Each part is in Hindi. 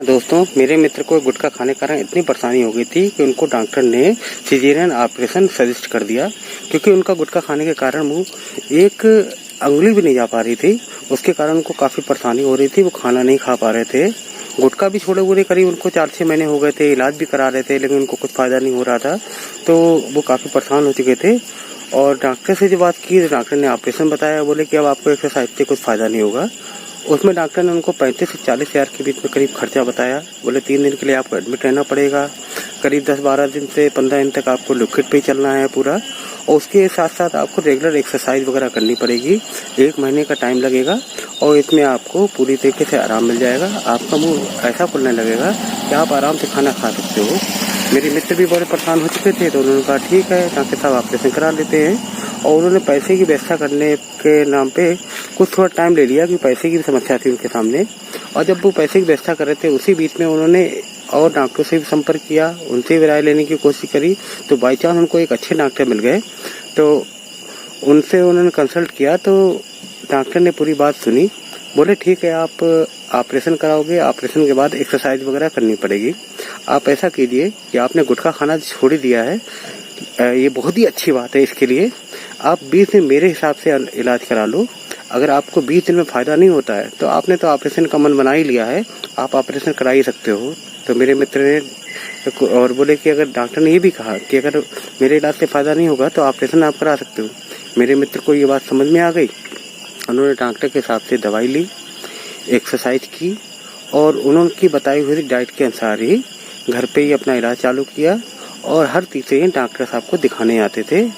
दोस्तों, मेरे मित्र को गुटखा खाने के कारण इतनी परेशानी हो गई थी कि उनको डॉक्टर ने सिजेरियन ऑपरेशन सजेस्ट कर दिया, क्योंकि उनका गुटखा खाने के कारण वो एक अंगुली भी नहीं जा पा रही थी। उसके कारण उनको काफ़ी परेशानी हो रही थी, वो खाना नहीं खा पा रहे थे। गुटखा भी छोड़े हुए करीब उनको 4-6 महीने हो गए थे, इलाज भी करा रहे थे, लेकिन उनको कुछ फ़ायदा नहीं हो रहा था, तो वो काफ़ी परेशान हो चुके थे। और डॉक्टर से जब बात की तो डॉक्टर ने ऑपरेशन बताया, बोले कि अब आपको एक्सरसाइज से कुछ फ़ायदा नहीं होगा। उसमें डॉक्टर ने उनको 35 से 40 हज़ार के बीच में करीब खर्चा बताया। बोले 3 दिन के लिए आपको एडमिट रहना पड़ेगा, करीब 10-12 दिन से 15 दिन तक आपको लिक्विड पे ही चलना है पूरा, और उसके साथ साथ आपको रेगुलर एक्सरसाइज वगैरह करनी पड़ेगी। 1 महीने का टाइम लगेगा और इसमें आपको पूरी तरीके से आराम मिल जाएगा। आपका मुंह ऐसा खुलने लगेगा कि आप आराम से खाना खा सकते हो। मेरे मित्र भी बड़े परेशान हो चुके थे, तो उन्होंने कहा ठीक है डॉक्टर साहब ऑपरेशन करा लेते हैं। और उन्होंने पैसे की व्यवस्था करने के नाम पे कुछ थोड़ा टाइम ले लिया, क्योंकि पैसे की भी समस्या थी उनके सामने। और जब वो पैसे की व्यवस्था कर रहे थे, उसी बीच में उन्होंने और डॉक्टरों से भी संपर्क किया, उनसे भी राय लेने की कोशिश करी। तो बाई चांस उनको एक अच्छे डॉक्टर मिल गए, तो उनसे उन्होंने कंसल्ट किया। तो डॉक्टर ने पूरी बात सुनी, बोले ठीक है आप ऑपरेशन कराओगे, ऑपरेशन के बाद एक्सरसाइज वगैरह करनी पड़ेगी। आप ऐसा कीजिए कि आपने गुटखा खाना छोड़ ही दिया है, ये बहुत ही अच्छी बात है। इसके लिए आप 20 दिन मेरे हिसाब से इलाज करा लो। अगर आपको 20 दिन में फ़ायदा नहीं होता है तो आपने तो ऑपरेशन का मन बना ही लिया है, आप ऑपरेशन करा ही सकते हो। तो मेरे मित्र ने और बोले कि अगर डॉक्टर ने ये भी कहा कि अगर मेरे इलाज से फ़ायदा नहीं होगा तो ऑपरेशन आप करा सकते हो। मेरे मित्र को ये बात समझ में आ गई। उन्होंने डॉक्टर के हिसाब से दवाई ली, एक्सरसाइज की, और उन्होंने बताई हुई डाइट के अनुसार ही घर पे ही अपना इलाज चालू किया। और हर तीसरे दिन डॉक्टर साहब को दिखाने आते थे।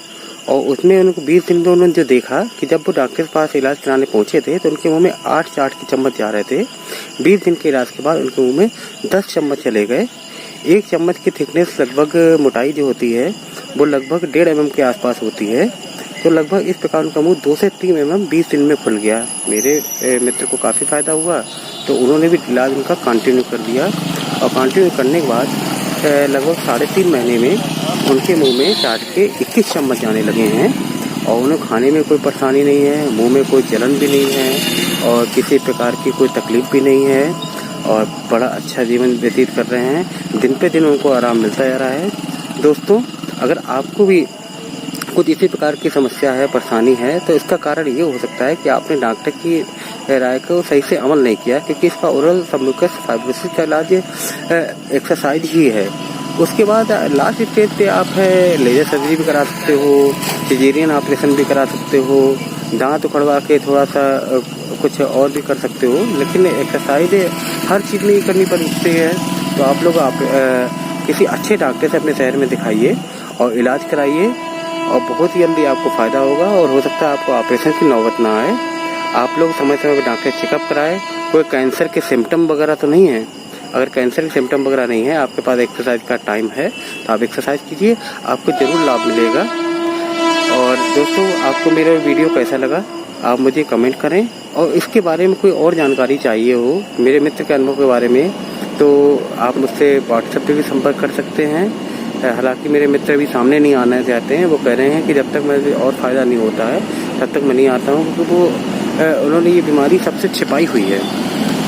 और उसमें उनको 20 दिन में उन्होंने जो देखा कि जब वो डॉक्टर के पास इलाज कराने पहुंचे थे तो उनके मुंह में 8 चाट के चम्मच जा रहे थे। 20 दिन के इलाज के बाद उनके मुंह में 10 चम्मच चले गए। 1 चम्मच की थिकनेस लगभग मोटाई जो होती है वो लगभग 1.5 mm के आसपास होती है। तो लगभग इस प्रकार उनका मुंह 2 से 3 mm 20 दिन में खुल गया। मेरे मित्र को काफ़ी फायदा हुआ, तो उन्होंने भी इलाज उनका कंटिन्यू कर दिया। और कंटिन्यू करने के बाद लगभग 3.5 महीने में उनके मुंह में चाट के 21 चम्मच जाने लगे हैं। और उन्हें खाने में कोई परेशानी नहीं है, मुंह में कोई जलन भी नहीं है, और किसी प्रकार की कोई तकलीफ भी नहीं है, और बड़ा अच्छा जीवन व्यतीत कर रहे हैं। दिन पे दिन उनको आराम मिलता जा रहा है। दोस्तों, अगर आपको भी कुछ इसी प्रकार की समस्या है, परेशानी है, तो इसका कारण ये हो सकता है कि आपने डॉक्टर की राय को सही से अमल नहीं किया, क्योंकि इसका ओरल सबम्यूकस फाइब्रोसिस का इलाज एक्सरसाइज ही है। उसके बाद लास्ट स्टेज पे आप लेजर सर्जरी भी करा सकते हो, सिजेरियन ऑपरेशन भी करा सकते हो, दांत उखड़वा के थोड़ा सा कुछ और भी कर सकते हो, लेकिन एक्सरसाइज हर चीज़ में ही करनी पड़ती है। तो आप लोग किसी अच्छे डॉक्टर से अपने शहर में दिखाइए और इलाज कराइए, और बहुत ही जल्दी आपको फ़ायदा होगा। और हो सकता है आपको ऑपरेशन की नौबत ना आए। आप लोग समय समय पर डॉक्टर चेकअप कराएं। कोई कैंसर के सिम्टम वगैरह तो नहीं है। अगर कैंसर के सिम्टम वगैरह नहीं है, आपके पास एक्सरसाइज का टाइम है, तो आप एक्सरसाइज कीजिए, आपको ज़रूर लाभ मिलेगा। और दोस्तों, आपको मेरा वीडियो कैसा लगा आप मुझे कमेंट करें। और इसके बारे में कोई और जानकारी चाहिए हो मेरे मित्र के अनुभव के बारे में, तो आप मुझसे व्हाट्सएप पे भी संपर्क कर सकते हैं। हालांकि मेरे मित्र भी सामने नहीं आना चाहते हैं, वो कह रहे हैं कि जब तक मुझे और फ़ायदा नहीं होता है तब तक मैं नहीं आता हूँ, क्योंकि वो उन्होंने ये बीमारी सबसे छिपाई हुई है।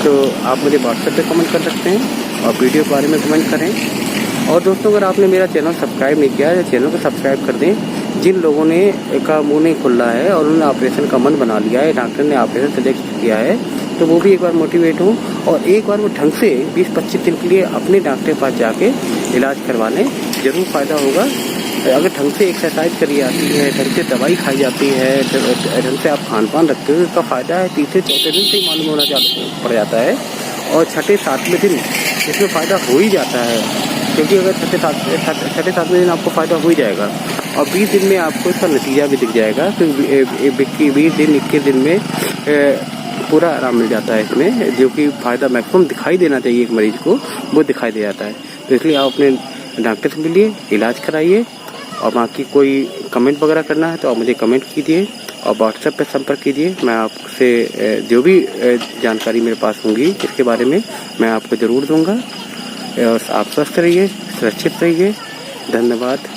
तो आप मुझे व्हाट्सएप पे कमेंट कर सकते हैं और वीडियो के बारे में कमेंट करें। और दोस्तों, अगर आपने मेरा चैनल सब्सक्राइब नहीं किया है तो चैनल को सब्सक्राइब कर दें। जिन लोगों ने का मुंह नहीं खुल रहा है और उन्होंने ऑपरेशन का मन बना लिया है, डॉक्टर ने ऑपरेशन सजेस्ट किया है, तो वो भी एक बार मोटिवेट हो और एक बार वो ढंग से 20-25 दिन के लिए अपने डॉक्टर के पास जाके इलाज करवा लें, ज़रूर फ़ायदा होगा। अगर ढंग से एक्सरसाइज करी जाती है, ढंग से दवाई खाई जाती है, ढंग से आप खान पान रखते हो, इसका फ़ायदा है 3-4 दिन से ही मालूम होना चालू पड़ जाता है। और 6-7वें दिन इसमें फ़ायदा हो ही जाता है, क्योंकि अगर 6-7वें दिन आपको फ़ायदा हो ही जाएगा। और 20 दिन में आपको इसका नतीजा भी दिख जाएगा। तो 20 दिन 21 दिन में पूरा आराम मिल जाता है इसमें, जो कि फ़ायदा मैक्सिमम दिखाई देना चाहिए एक मरीज को, वो दिखाई दे जाता है। तो इसलिए आप अपने डॉक्टर से मिलिए, इलाज कराइए। और बाकी कोई कमेंट वगैरह करना है तो आप मुझे कमेंट कीजिए और व्हाट्सएप पे संपर्क कीजिए। मैं आपसे जो भी जानकारी मेरे पास होंगी इसके बारे में मैं आपको ज़रूर दूंगा। और आप स्वस्थ रहिए, सुरक्षित रहिए। धन्यवाद।